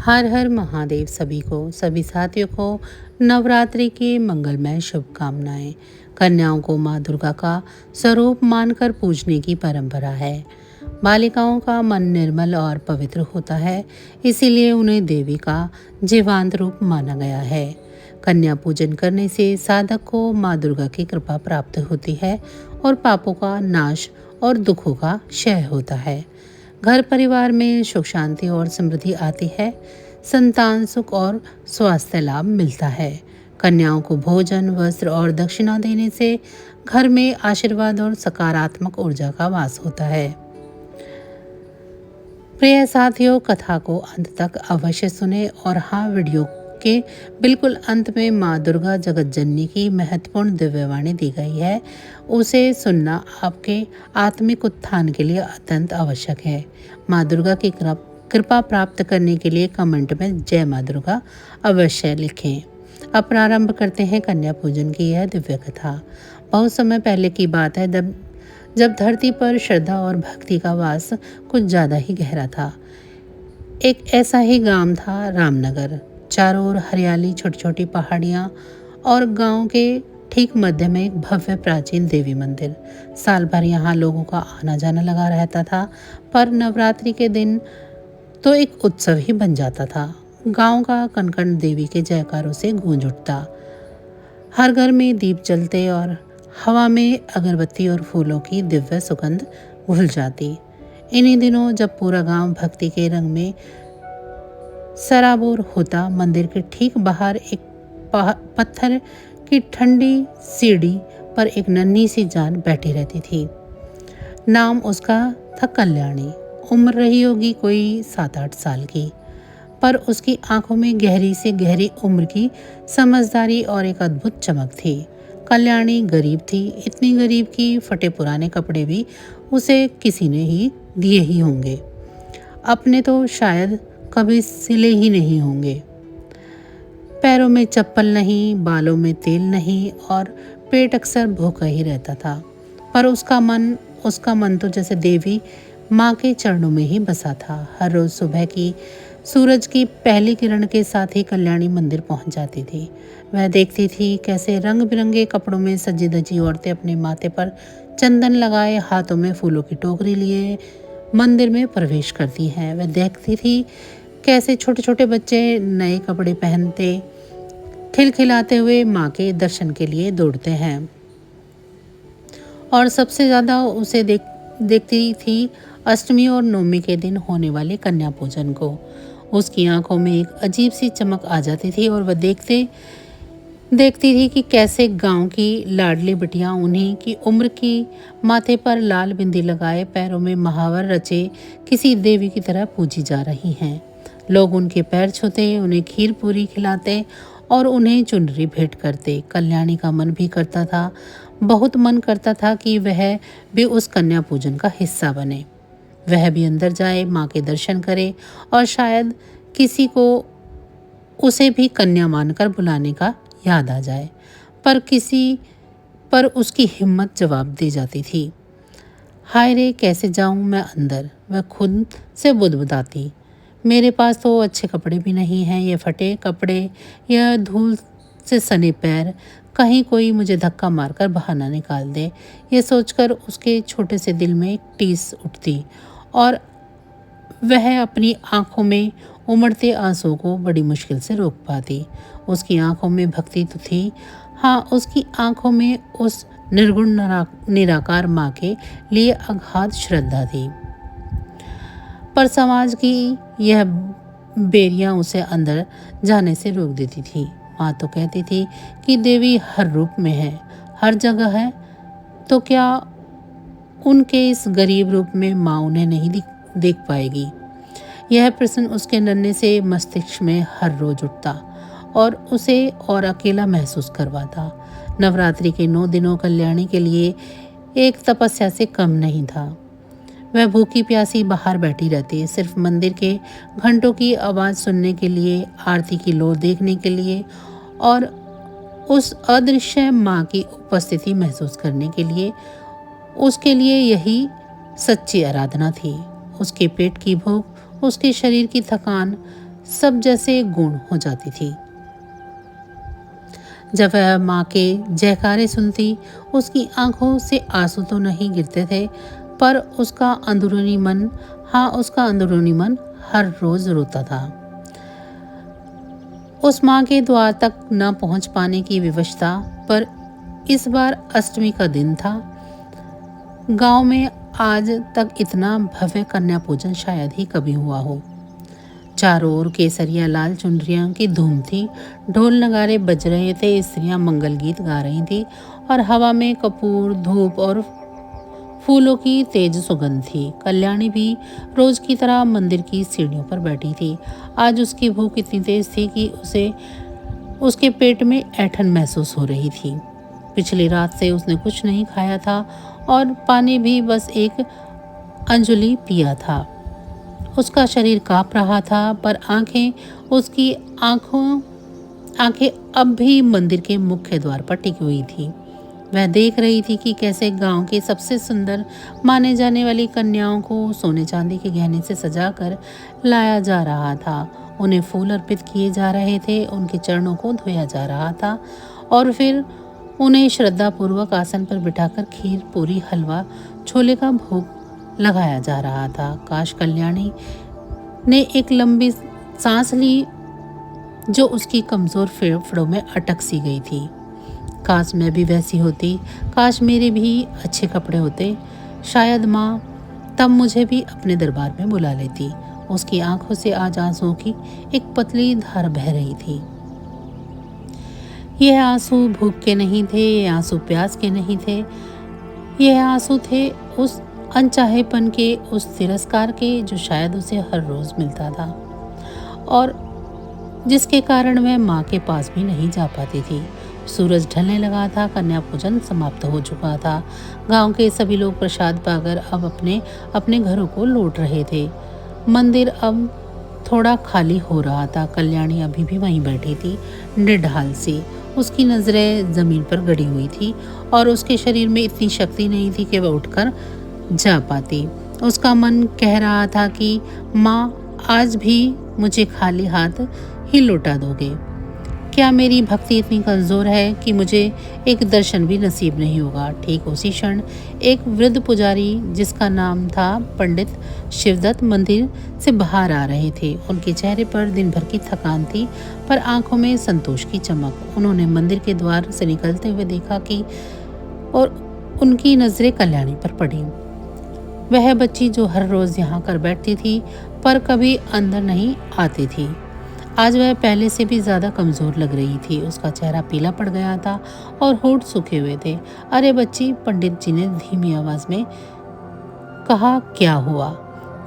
हर हर महादेव सभी साथियों को नवरात्रि की मंगलमय शुभकामनाएं। कन्याओं को माँ दुर्गा का स्वरूप मानकर पूजने की परंपरा है। बालिकाओं का मन निर्मल और पवित्र होता है, इसीलिए उन्हें देवी का जीवांत रूप माना गया है। कन्या पूजन करने से साधक को माँ दुर्गा की कृपा प्राप्त होती है और पापों का नाश और दुखों का क्षय होता है। घर परिवार में सुख शांति और समृद्धि आती है। संतान सुख और स्वास्थ्य लाभ मिलता है। कन्याओं को भोजन वस्त्र और दक्षिणा देने से घर में आशीर्वाद और सकारात्मक ऊर्जा का वास होता है। प्रिय साथियों, कथा को अंत तक अवश्य सुने और हाँ, वीडियो के बिल्कुल अंत में माँ दुर्गा जगत जननी की महत्वपूर्ण दिव्यवाणी दी गई है। उसे सुनना आपके आत्मिक उत्थान के लिए अत्यंत आवश्यक है। माँ दुर्गा की कृपा प्राप्त करने के लिए कमेंट में जय माँ दुर्गा अवश्य लिखें। अब प्रारंभ करते हैं कन्या पूजन की यह दिव्य कथा। बहुत समय पहले की बात है, जब धरती पर श्रद्धा और भक्ति का वास कुछ ज़्यादा ही गहरा था। एक ऐसा ही गांव था रामनगर। चारों ओर हरियाली, छोटी छोटी पहाड़ियाँ और गांव के ठीक मध्य में एक भव्य प्राचीन देवी मंदिर। साल भर यहाँ लोगों का आना जाना लगा रहता था, पर नवरात्रि के दिन तो एक उत्सव ही बन जाता था। गांव का कण-कण देवी के जयकारों से गूंज उठता। हर घर में दीप जलते और हवा में अगरबत्ती और फूलों की दिव्य सुगंध घुल जाती। इन्हीं दिनों जब पूरा गांव भक्ति के रंग में सराबोर होता, मंदिर के ठीक बाहर एक पत्थर की ठंडी सीढ़ी पर एक नन्ही सी जान बैठी रहती थी। नाम उसका था कल्याणी। उम्र रही होगी कोई 7-8 साल की, पर उसकी आंखों में गहरी से गहरी उम्र की समझदारी और एक अद्भुत चमक थी। कल्याणी गरीब थी, इतनी गरीब कि फटे पुराने कपड़े भी उसे किसी ने ही दिए ही होंगे। अपने तो शायद कभी सिले ही नहीं होंगे। पैरों में चप्पल नहीं, बालों में तेल नहीं और पेट अक्सर भूखा ही रहता था। पर उसका मन तो जैसे देवी माँ के चरणों में ही बसा था। हर रोज सुबह की सूरज की पहली किरण के साथ ही कल्याणी मंदिर पहुंच जाती थी। वह देखती थी कैसे रंग बिरंगे कपड़ों में सजी धजी औरतें अपने माथे पर चंदन लगाए, हाथों में फूलों की टोकरी लिए मंदिर में प्रवेश करती हैं। वह देखती थी कैसे छोटे छोटे बच्चे नए कपड़े पहनते खिलखिलाते हुए माँ के दर्शन के लिए दौड़ते हैं। और सबसे ज़्यादा उसे देखती थी अष्टमी और नवमी के दिन होने वाले कन्या पूजन को। उसकी आंखों में एक अजीब सी चमक आ जाती थी और वह देखती थी कि कैसे गांव की लाडली बिटियां उन्हीं की उम्र की माथे पर लाल बिंदी लगाए, पैरों में महावर रचे किसी देवी की तरह पूजी जा रही हैं। लोग उनके पैर छूते, उन्हें खीर पूरी खिलाते और उन्हें चुनरी भेंट करते। कल्याणी का मन भी करता था, बहुत मन करता था कि वह भी उस कन्या पूजन का हिस्सा बने। वह भी अंदर जाए, माँ के दर्शन करे और शायद किसी को उसे भी कन्या मानकर बुलाने का याद आ जाए। पर उसकी हिम्मत जवाब दे जाती थी। हाय रे, कैसे जाऊं मैं अंदर? वह खुद से बुदबुदाती। मेरे पास तो अच्छे कपड़े भी नहीं हैं, ये फटे कपड़े, यह धूल से सने पैर, कहीं कोई मुझे धक्का मारकर बाहर ना निकाल दे। ये सोचकर उसके छोटे से दिल में एक टीस उठती और वह अपनी आंखों में उमड़ते आंसुओं को बड़ी मुश्किल से रोक पाती। उसकी आंखों में भक्ति तो थी, हाँ, उसकी आंखों में उस निर्गुण निराकार माँ के लिए अगाध श्रद्धा थी। पर समाज की यह बेरियां उसे अंदर जाने से रोक देती थी। माँ तो कहती थी कि देवी हर रूप में है, हर जगह है, तो क्या उनके इस गरीब रूप में माँ उन्हें नहीं देख पाएगी? यह प्रश्न उसके नन्हे से मस्तिष्क में हर रोज उठता और उसे और अकेला महसूस करवाता। नवरात्रि के 9 दिनों कल्याणी के लिए एक तपस्या से कम नहीं था। वह भूखी प्यासी बाहर बैठी रहती, सिर्फ मंदिर के घंटों की आवाज़ सुनने के लिए, आरती की लौ देखने के लिए और उस अदृश्य माँ की उपस्थिति महसूस करने के लिए। उसके लिए यही सच्ची आराधना थी। उसके पेट की भूख, उसके शरीर की थकान सब जैसे गुण हो जाती थी। जब वह माँ के जयकारे सुनती, उसकी आंखों से आंसू तो नहीं गिरते थे, पर उसका अंदरूनी मन हर रोज रोता था। उस माँ के द्वार तक न पहुंच पाने की विवशता, पर इस बार अष्टमी का दिन था। गांव में आज तक इतना भव्य कन्या पूजन शायद ही कभी हुआ हो। चारों ओर केसरिया लाल चुनरियां की धूम थी, ढोल नगारे बज रहे थे, स्त्रियां मंगल गीत गा रही थी और हवा में कपूर, धूप और फूलों की तेज सुगंध थी। कल्याणी भी रोज की तरह मंदिर की सीढ़ियों पर बैठी थी। आज उसकी भूख इतनी तेज थी कि उसके पेट में ऐंठन महसूस हो रही थी। पिछली रात से उसने कुछ नहीं खाया था और पानी भी बस एक अंजुलि पिया था। उसका शरीर कांप रहा था, पर आंखें अब भी मंदिर के मुख्य द्वार पर टिकी हुई थी। वह देख रही थी कि कैसे गांव के सबसे सुंदर माने जाने वाली कन्याओं को सोने चांदी के गहने से सजाकर लाया जा रहा था। उन्हें फूल अर्पित किए जा रहे थे, उनके चरणों को धोया जा रहा था और फिर उन्हें श्रद्धापूर्वक आसन पर बिठाकर खीर, पूरी, हलवा, छोले का भोग लगाया जा रहा था। काश कल्याणी ने एक लंबी सांस ली जो उसकी कमजोर फेफड़ों में अटक सी गई थी। काश मैं भी वैसी होती, काश मेरे भी अच्छे कपड़े होते, शायद माँ तब मुझे भी अपने दरबार में बुला लेती। उसकी आंखों से आज आंसुओं की एक पतली धार बह रही थी। यह आंसू भूख के नहीं थे, यह आंसू प्यास के नहीं थे, यह आंसू थे उस अनचाहेपन के, उस तिरस्कार के जो शायद उसे हर रोज मिलता था और जिसके कारण वह माँ के पास भी नहीं जा पाती थी। सूरज ढलने लगा था, कन्या पूजन समाप्त हो चुका था। गांव के सभी लोग प्रसाद पाकर अब अपने अपने घरों को लौट रहे थे। मंदिर अब थोड़ा खाली हो रहा था। कल्याणी अभी भी वहीं बैठी थी, निढाल सी। उसकी नजरें जमीन पर गड़ी हुई थी और उसके शरीर में इतनी शक्ति नहीं थी कि वह उठकर जा पाती। उसका मन कह रहा था कि माँ, आज भी मुझे खाली हाथ ही लौटा दोगे? क्या मेरी भक्ति इतनी कमजोर है कि मुझे एक दर्शन भी नसीब नहीं होगा? ठीक उसी क्षण एक वृद्ध पुजारी, जिसका नाम था पंडित शिवदत्त, मंदिर से बाहर आ रहे थे। उनके चेहरे पर दिन भर की थकान थी, पर आंखों में संतोष की चमक। उन्होंने मंदिर के द्वार से निकलते हुए देखा कि और उनकी नजरें कल्याणी पर पड़ी। वह बच्ची जो हर रोज यहाँ कर बैठती थी पर कभी अंदर नहीं आती थी, आज वह पहले से भी ज्यादा कमजोर लग रही थी। उसका चेहरा पीला पड़ गया था और होंठ सूखे हुए थे। अरे बच्ची, पंडित जी ने धीमी आवाज में कहा, क्या हुआ?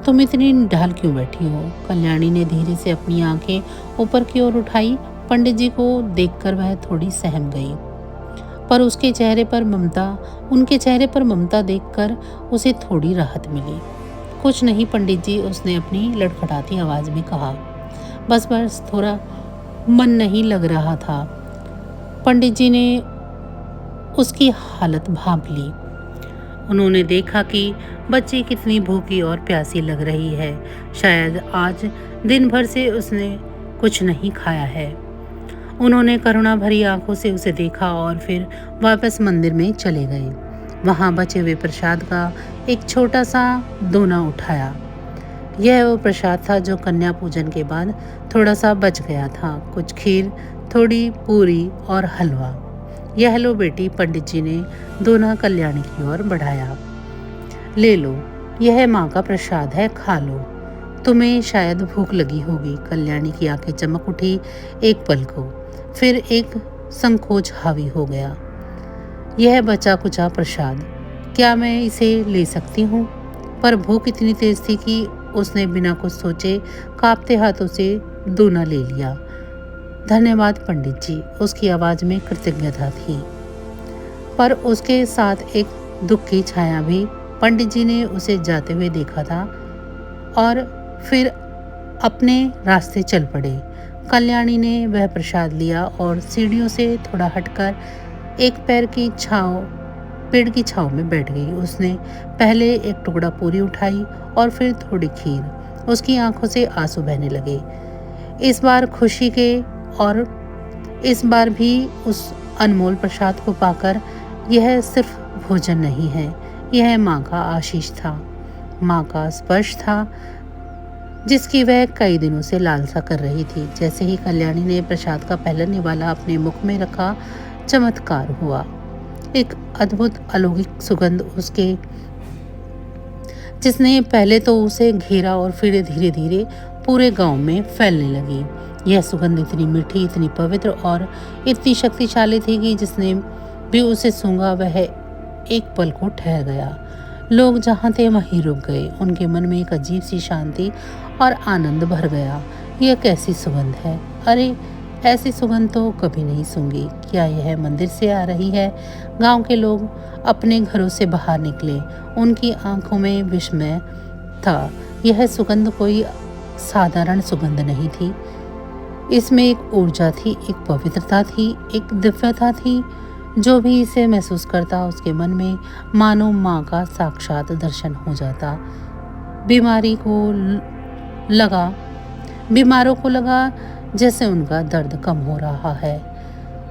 तुम इतनी ढाल क्यों बैठी हो? कल्याणी ने धीरे से अपनी आंखें ऊपर की ओर उठाई। पंडित जी को देखकर वह थोड़ी सहम गई, पर उनके चेहरे पर ममता देखकर उसे थोड़ी राहत मिली। कुछ नहीं पंडित जी, उसने अपनी लड़खड़ाती आवाज में कहा, बस थोड़ा मन नहीं लग रहा था। पंडित जी ने उसकी हालत भांप ली। उन्होंने देखा कि बच्ची कितनी भूखी और प्यासी लग रही है। शायद आज दिन भर से उसने कुछ नहीं खाया है। उन्होंने करुणा भरी आंखों से उसे देखा और फिर वापस मंदिर में चले गए। वहां बचे हुए प्रसाद का एक छोटा सा दोना उठाया। यह वो प्रसाद था जो कन्या पूजन के बाद थोड़ा सा बच गया था। कुछ खीर, थोड़ी पूरी और हलवा। यह लो बेटी, पंडित जी ने दोना कल्याणी की ओर बढ़ाया। ले लो, यह माँ का प्रसाद है, खा लो। तुम्हें शायद भूख लगी होगी। कल्याणी की आंखें चमक उठी एक पल को, फिर एक संकोच हावी हो गया। यह बचा कुचा प्रसाद, क्या मैं इसे ले सकती हूँ? पर भूख इतनी तेज थी कि उसने बिना कुछ सोचे कांपते हाथों से दोना ले लिया। धन्यवाद पंडित जी, उसकी आवाज में कृतज्ञता थी, पर उसके साथ एक दुख की छाया भी। पंडित जी ने उसे जाते हुए देखा था और फिर अपने रास्ते चल पड़े। कल्याणी ने वह प्रसाद लिया और सीढ़ियों से थोड़ा हटकर एक पेड़ की छांव में बैठ गई। उसने पहले एक टुकड़ा पूरी उठाई और फिर थोड़ी खीर। उसकी आंखों से आंसू बहने लगे। इस बार खुशी के और इस बार भी उस अनमोल प्रसाद को पाकर यह सिर्फ भोजन नहीं है, यह माँ का आशीष था, माँ का स्पर्श था जिसकी वह कई दिनों से लालसा कर रही थी। जैसे ही कल्याणी ने प्रसाद का पहला निवाला अपने मुख में रखा, चमत्कार हुआ। एक अद्भुत अलौकिक सुगंध उसके जिसने पहले तो उसे घेरा और फिर धीरे धीरे पूरे गांव में फैलने लगी। यह सुगंध इतनी मीठी, इतनी पवित्र और इतनी शक्तिशाली थी कि जिसने भी उसे सूंघा वह एक पल को ठहर गया। लोग जहाँ थे वहीं रुक गए। उनके मन में एक अजीब सी शांति और आनंद भर गया। यह कैसी सुगंध है? अरे ऐसी सुगंध तो कभी नहीं सूंघी। क्या यह मंदिर से आ रही है? गांव के लोग अपने घरों से बाहर निकले। उनकी आंखों में विस्मय था। यह सुगंध कोई साधारण सुगंध नहीं थी। इसमें एक ऊर्जा थी, एक पवित्रता थी, एक दिव्यता थी। जो भी इसे महसूस करता उसके मन में मानो माँ का साक्षात दर्शन हो जाता। बीमारों को लगा जैसे उनका दर्द कम हो रहा है।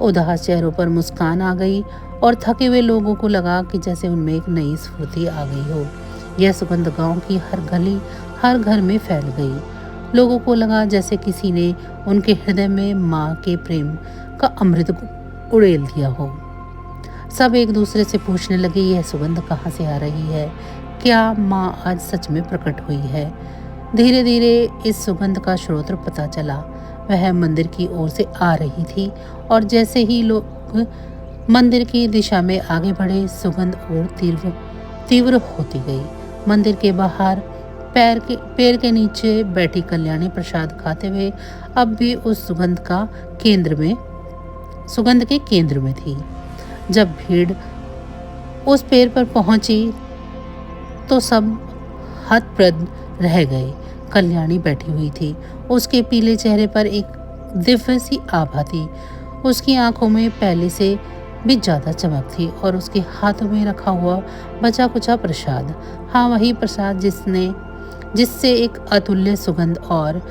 उदास चेहरों पर मुस्कान आ गई और थके हुए लोगों को लगा कि जैसे उनमें एक नई स्फूर्ति आ गई हो। यह सुगंध गांव की हर गली, हर घर में फैल गई। लोगों को लगा जैसे किसी ने उनके हृदय में माँ के प्रेम का अमृत उड़ेल दिया हो। सब एक दूसरे से पूछने लगे, यह सुगंध कहाँ से आ रही है? क्या माँ आज सच में प्रकट हुई है? धीरे धीरे इस सुगंध का स्रोत पता चला। वह मंदिर की ओर से आ रही थी और जैसे ही लोग मंदिर की दिशा में आगे बढ़े, सुगंध और तीव्र होती गई। मंदिर के बाहर पैर के नीचे बैठी कल्याणी प्रसाद खाते हुए अब भी उस सुगंध के केंद्र में थी। जब भीड़ उस पेड़ पर पहुंची तो सब हतप्रभ रह गए। कल्याणी बैठी हुई थी। उसके पीले चेहरे पर एक दिव्य सी आभा थी। उसकी आंखों में पहले से भी ज्यादा चमक थी और उसके हाथों में रखा हुआ बचा कुचा प्रसाद, हाँ वही प्रसाद जिससे एक अतुल्य सुगंध और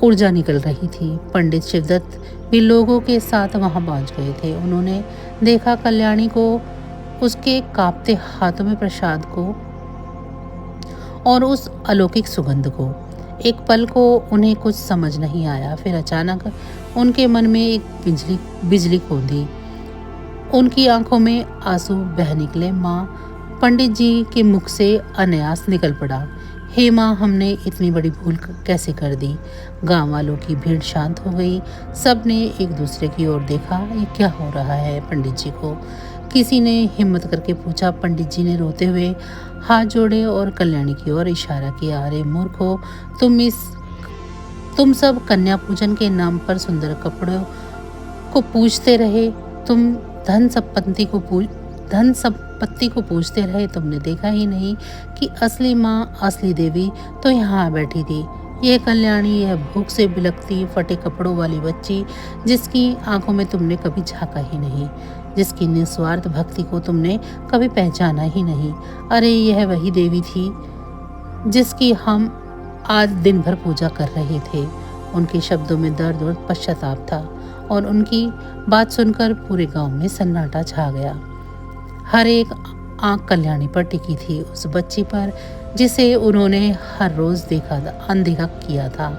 ऊर्जा निकल रही थी। पंडित शिवदत्त भी लोगों के साथ वहां पहुंच गए थे। उन्होंने देखा कल्याणी को, उसके कांपते हाथों में प्रसाद को और उस अलौकिक सुगंध को। एक पल को उन्हें कुछ समझ नहीं आया। फिर अचानक उनके मन में एक बिजली कौंधी। उनकी आंखों में आंसू बह निकले। माँ, पंडित जी के मुख से अनायास निकल पड़ा, हे माँ, हमने इतनी बड़ी भूल कैसे कर दी? गांव वालों की भीड़ शांत हो गई। सब ने एक दूसरे की ओर देखा। ये क्या हो रहा है पंडित जी को? किसी ने हिम्मत करके पूछा। पंडित जी ने रोते हुए हाथ जोड़े और कल्याणी की ओर इशारा किया, अरे मूर्खो, तुम सब कन्या पूजन के नाम पर सुंदर कपड़ों को पूजते रहे। तुम धन संपत्ति को पूजते रहे। तुमने देखा ही नहीं कि असली माँ, असली देवी तो यहाँ बैठी थी। यह कल्याणी, यह भूख से बिलखती फटे कपड़ों वाली बच्ची जिसकी आंखों में तुमने कभी झांका ही नहीं, जिसकी निस्वार्थ भक्ति को तुमने कभी पहचाना ही नहीं। अरे यह वही देवी थी जिसकी हम आज दिन भर पूजा कर रहे थे। उनके शब्दों में दर्द और पश्चाताप था और उनकी बात सुनकर पूरे गांव में सन्नाटा छा गया। हर एक आंख कल्याणी पर टिकी थी, उस बच्ची पर जिसे उन्होंने हर रोज अनदेखा किया था,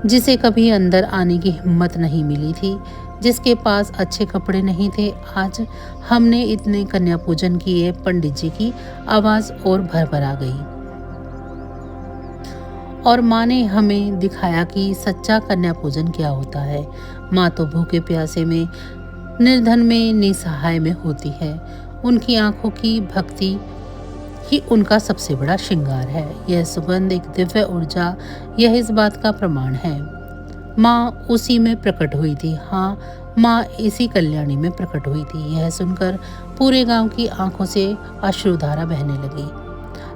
जिसे कभी अंदर आने की हिम्मत नहीं मिली थी, जिसके पास अच्छे कपड़े नहीं थे। आज हमने इतने कन्या पूजन किए। पंडित जी की आवाज और भरभर आ गई और माँ ने हमें दिखाया कि सच्चा कन्या पूजन क्या होता है। माँ तो भूखे प्यासे में, निर्धन में, निसहाय में होती है। उनकी आंखों की भक्ति ही उनका सबसे बड़ा श्रृंगार है। यह सुगंध, एक दिव्य ऊर्जा, यह इस बात का प्रमाण है। माँ उसी में प्रकट हुई थी। हाँ, माँ इसी कल्याणी में प्रकट हुई थी। यह सुनकर पूरे गांव की आंखों से अश्रुधारा बहने लगी।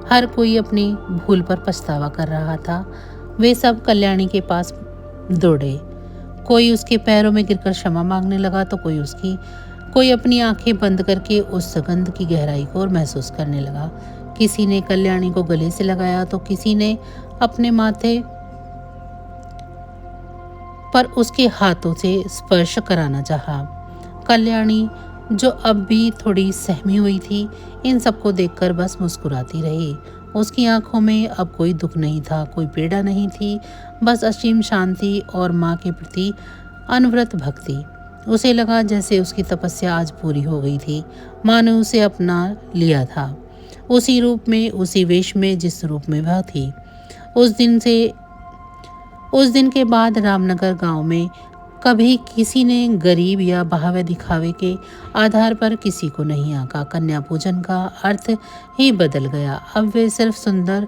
हर कोई अपनी भूल पर पछतावा कर रहा था। वे सब कल्याणी के पास दौड़े। कोई उसके पैरों में गिरकर क्षमा मांगने लगा तो कोई अपनी आंखें बंद करके उस सुगंध की गहराई को और महसूस करने लगा। किसी ने कल्याणी को गले से लगाया तो किसी ने अपने माथे पर उसके हाथों से स्पर्श कराना चाहा। कल्याणी, जो अब भी थोड़ी सहमी हुई थी, इन सबको देखकर बस मुस्कुराती रही। उसकी आंखों में अब कोई दुख नहीं था, कोई पीड़ा नहीं थी, बस असीम शांति और माँ के प्रति अनवरत भक्ति। उसे लगा जैसे उसकी तपस्या आज पूरी हो गई थी। माँ ने उसे अपना लिया था, उसी रूप में, उसी वेश में जिस रूप में वह थी। उस दिन के बाद रामनगर गांव में कभी किसी ने गरीब या बहावे दिखावे के आधार पर किसी को नहीं आंका। कन्या पूजन का अर्थ ही बदल गया। अब वे सिर्फ सुंदर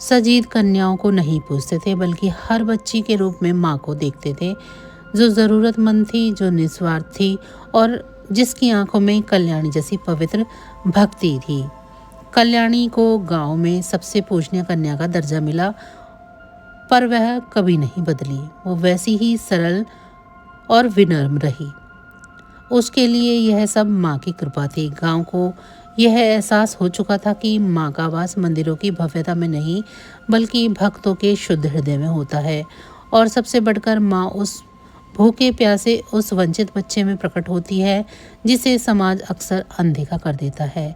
सजीद कन्याओं को नहीं पूजते थे, बल्कि हर बच्ची के रूप में माँ को देखते थे, जो ज़रूरतमंद थी, जो निस्वार्थ थी और जिसकी आंखों में कल्याणी जैसी पवित्र भक्ति थी। कल्याणी को गांव में सबसे पूजनीय कन्या का दर्जा मिला, पर वह कभी नहीं बदली। वो वैसी ही सरल और विनम्र रही। उसके लिए यह सब माँ की कृपा थी। गांव को यह एहसास हो चुका था कि माँ का वास मंदिरों की भव्यता में नहीं, बल्कि भक्तों के शुद्ध हृदय में होता है। और सबसे बढ़कर माँ उस भूखे प्यासे, उस वंचित बच्चे में प्रकट होती है जिसे समाज अक्सर अनदेखा कर देता है।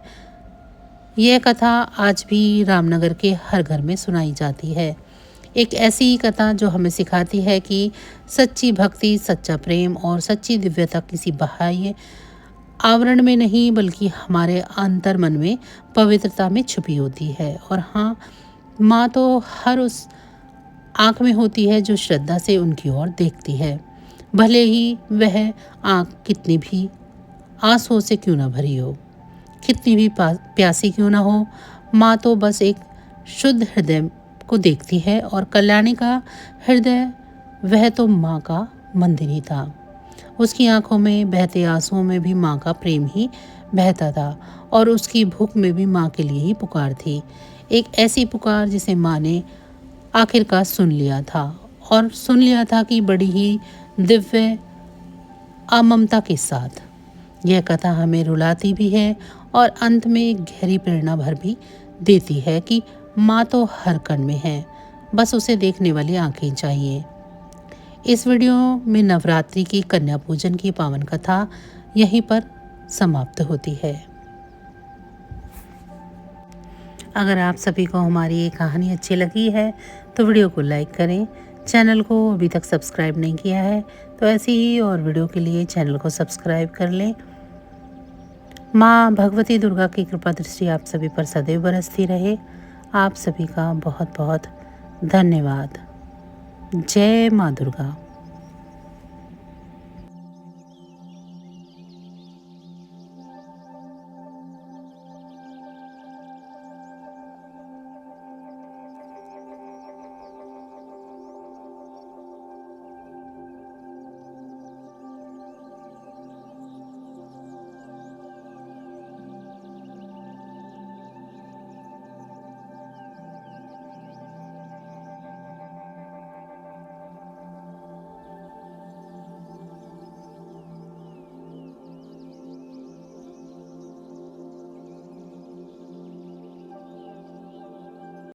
यह कथा आज भी रामनगर के हर घर में सुनाई जाती है। एक ऐसी कथा जो हमें सिखाती है कि सच्ची भक्ति, सच्चा प्रेम और सच्ची दिव्यता किसी बाह्य आवरण में नहीं, बल्कि हमारे अंतर मन में पवित्रता में छुपी होती है। और हाँ, माँ तो हर उस आँख में होती है जो श्रद्धा से उनकी ओर देखती है, भले ही वह आँख कितनी भी आंसुओं से क्यों ना भरी हो, कितनी भी प्यासी क्यों ना हो। माँ तो बस एक शुद्ध हृदय को देखती है, और कल्याणी का हृदय, वह तो माँ का मंदिर ही था। उसकी आंखों में बहते आंसुओं में भी माँ का प्रेम ही बहता था, और उसकी भूख में भी माँ के लिए ही पुकार थी। एक ऐसी पुकार जिसे माँ ने आखिरकार सुन लिया था, और सुन लिया था कि बड़ी ही दिव्य अममता के साथ। यह कथा हमें रुलाती भी है और अंत में एक गहरी प्रेरणा भर भी देती है कि माँ तो हर कण में है, बस उसे देखने वाली आंखें चाहिए। इस वीडियो में नवरात्रि की कन्या पूजन की पावन कथा यहीं पर समाप्त होती है। अगर आप सभी को हमारी ये कहानी अच्छी लगी है तो वीडियो को लाइक करें। चैनल को अभी तक सब्सक्राइब नहीं किया है तो ऐसी ही और वीडियो के लिए चैनल को सब्सक्राइब कर लें। माँ भगवती दुर्गा की कृपा दृष्टि आप सभी पर सदैव बरसती रहे। आप सभी का बहुत बहुत धन्यवाद। जय माँ दुर्गा।